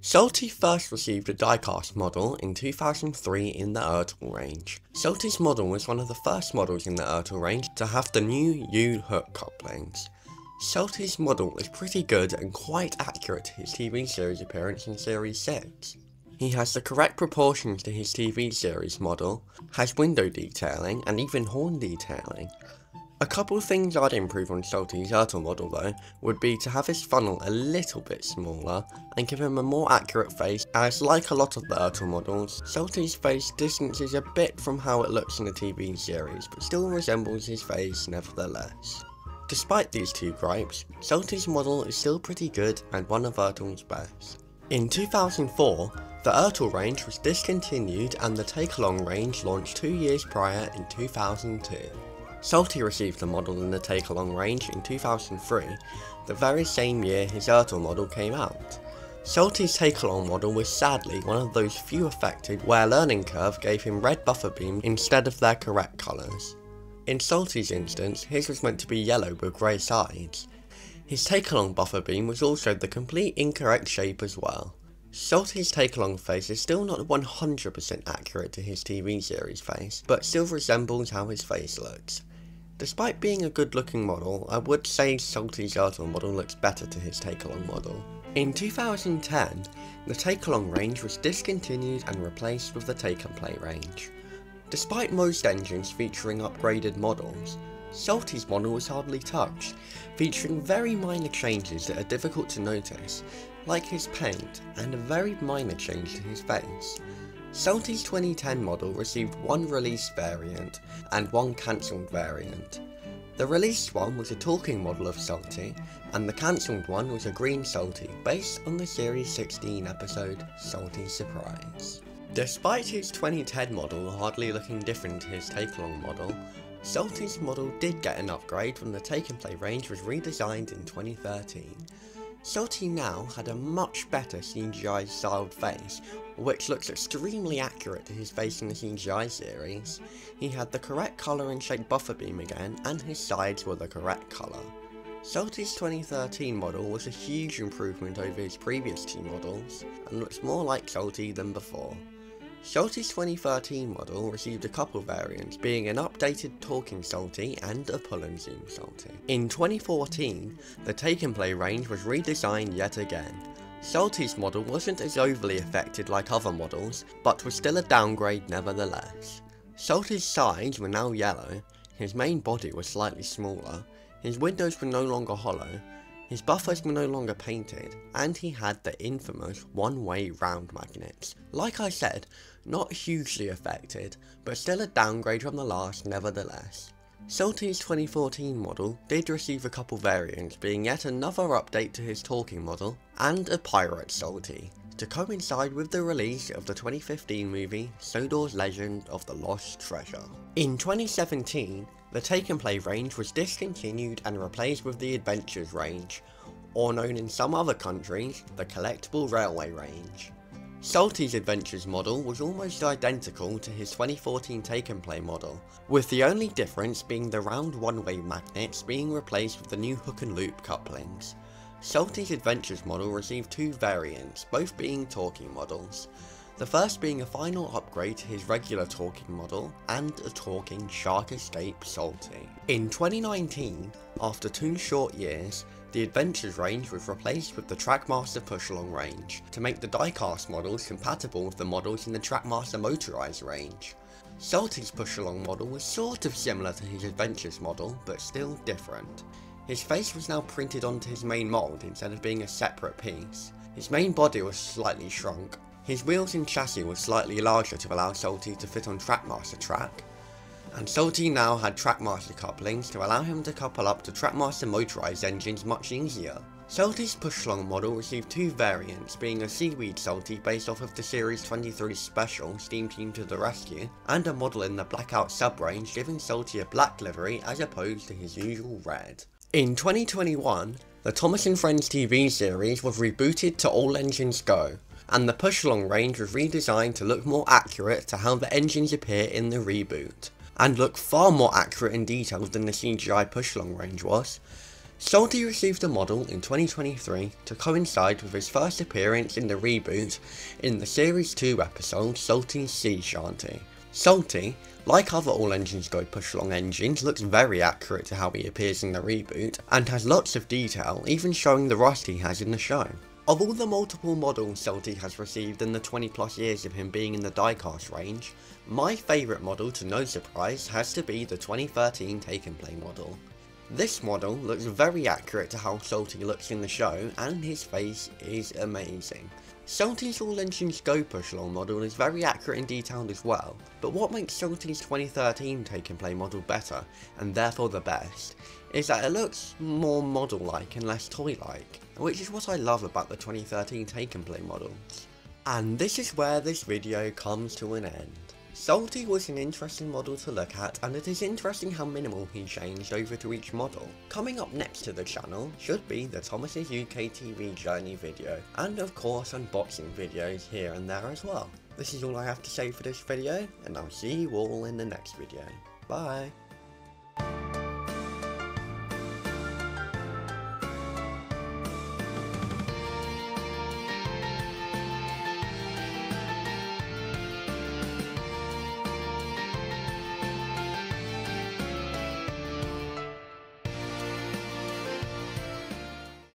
Shanty first received a diecast model in 2003 in the ERTL range. Shanty's model was one of the first models in the ERTL range to have the new U-hook couplings. Shanty's model is pretty good and quite accurate to his TV series appearance in Series 6. He has the correct proportions to his TV series model, has window detailing and even horn detailing. A couple of things I'd improve on Shanty's ERTL model though, would be to have his funnel a little bit smaller and give him a more accurate face, as like a lot of the ERTL models, Shanty's face distances a bit from how it looks in the TV series, but still resembles his face nevertheless. Despite these two gripes, Shanty's model is still pretty good and one of ERTL's best. In 2004, the ERTL range was discontinued and the take-along range launched 2 years prior in 2002. Shanty received the model in the take-along range in 2003, the very same year his ERTL model came out. Shanty's take-along model was sadly one of those few affected where learning curve gave him red buffer beam instead of their correct colours. In Shanty's instance, his was meant to be yellow with grey sides. His take-along buffer beam was also the complete incorrect shape as well. Shanty's take-along face is still not 100% accurate to his TV series face, but still resembles how his face looks. Despite being a good looking model, I would say Shanty's ERTL model looks better to his take-along model. In 2010, the take-along range was discontinued and replaced with the take-and-play range. Despite most engines featuring upgraded models, Shanty's model was hardly touched, featuring very minor changes that are difficult to notice, like his paint and a very minor change to his face. Shanty's 2010 model received one released variant and one cancelled variant. The released one was a talking model of Shanty, and the cancelled one was a green Shanty based on the Series 16 episode Shanty's Surprise. Despite his 2010 model hardly looking different to his take-along model, Shanty's model did get an upgrade when the take-and-play range was redesigned in 2013. Shanty now had a much better CGI styled face, which looks extremely accurate to his face in the CGI series. He had the correct colour and shape buffer beam again, and his sides were the correct colour. Shanty's 2013 model was a huge improvement over his previous two models, and looks more like Shanty than before. Shanty's 2013 model received a couple variants, being an updated talking Shanty and a pull and zoom Shanty. In 2014, the take-and-play range was redesigned yet again. Shanty's model wasn't as overly affected like other models, but was still a downgrade nevertheless. Shanty's sides were now yellow, his main body was slightly smaller, his windows were no longer hollow, his buffers were no longer painted, and he had the infamous one-way round magnets. Like I said, not hugely affected, but still a downgrade from the last nevertheless. Shanty's 2014 model did receive a couple variants, being yet another update to his talking model, and a pirate Shanty, to coincide with the release of the 2015 movie Sodor's Legend of the Lost Treasure. In 2017, the take-and-play range was discontinued and replaced with the Adventures range, or known in some other countries, the Collectible Railway range. Shanty's Adventures model was almost identical to his 2014 take-and-play model, with the only difference being the round one-way magnets being replaced with the new hook and loop couplings. Shanty's Adventures model received two variants, both being talking models. The first being a final upgrade to his regular talking model, and a talking Shark Escape Shanty. In 2019, after 2 short years, the Adventures range was replaced with the Trackmaster push-along range, to make the diecast models compatible with the models in the Trackmaster motorized range. Shanty's push-along model was sort of similar to his Adventures model, but still different. His face was now printed onto his main mould instead of being a separate piece. His main body was slightly shrunk. His wheels and chassis were slightly larger to allow Shanty to fit on Trackmaster track, and Shanty now had Trackmaster couplings to allow him to couple up to Trackmaster motorized engines much easier. Shanty's push-along model received two variants, being a Seaweed Shanty based off of the Series 23 special Steam Team to the Rescue, and a model in the Blackout sub-range giving Shanty a black livery as opposed to his usual red. In 2021, the Thomas & Friends TV series was rebooted to All Engines Go, and the push-along range was redesigned to look more accurate to how the engines appear in the reboot, and look far more accurate and detailed than the CGI push-along range was. Salty received a model in 2023 to coincide with his first appearance in the reboot in the Series 2 episode Salty's Sea Shanty. Salty, like other all engines go push along engines, looks very accurate to how he appears in the reboot, and has lots of detail, even showing the rust he has in the show. Of all the multiple models Salty has received in the 20 plus years of him being in the diecast range, my favourite model, to no surprise, has to be the 2013 Take and Play model. This model looks very accurate to how Salty looks in the show, and his face is amazing. Salty's All Engines Go Push Along model is very accurate and detailed as well, but what makes Salty's 2013 Take and Play model better, and therefore the best, is that it looks more model-like and less toy-like, which is what I love about the 2013 Take and Play models. And this is where this video comes to an end. Salty was an interesting model to look at, and it is interesting how minimal he changed over to each model. Coming up next to the channel should be the Thomas's UK TV journey video, and of course unboxing videos here and there as well. This is all I have to say for this video, and I'll see you all in the next video. Bye!